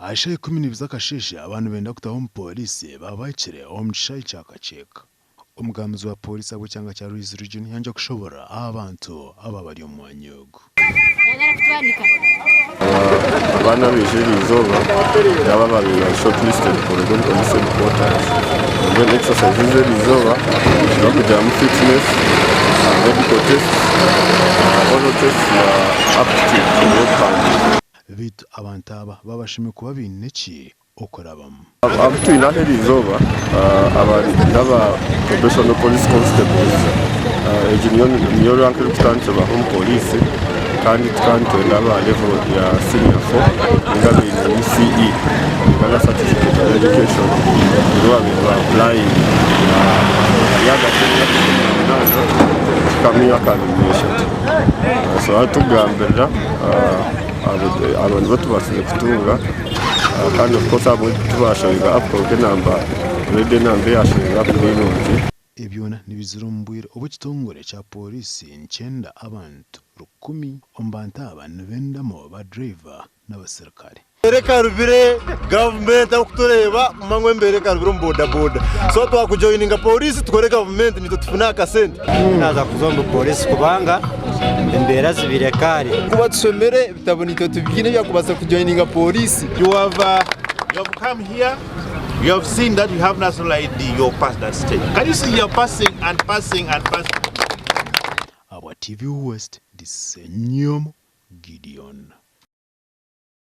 Ashaye 12 z'akasheshe abantu benda kutaha umupolisi babakire omugishayi cyakaceka. Umugamzi wa polisi Agacencwire cya Rwizi region yanje kushobora abantu aba bari mu wanyogo. Abana b'ijerizoba yaba bari shortlisted for the police headquarters. When exercises zerizoba no kujya mu fitness, medical tests, all tests aptitude to work hard. Bitu abantu aba babashimye kuba bineki okorabamo. Abatuye n'aherizoba abari n'aba professional police constables niyo rank y'ubutanze ba home police kandi twanditse n'aba level ya senior 4 ngabe ni CE ngala certificate of education rwa applying ya Agacencwire kamiya so atugambira abantu batubashije kutunga kandi of course abo tubashaga approach number rede number yashinga kuri Ebyona nibizirumbwira ubukitongore cya polisi ncyenda abantu 10 ombanta abantu bendamo ba driver n'abasirikare. Reka rubire government akutureba mangwe mbere karubire mboda boda so twakujoininga polisi tukore government nito tufuna akasente naza kuzomba polisi kubanga imbera zibire kare kuba tusomere bitabonito tubyine byakubasa kujoininga polisi. You have come here. You have seen that you have national ID. You pass that stage. Can you see you're passing and passing and passing? Our TV West, this Gideon.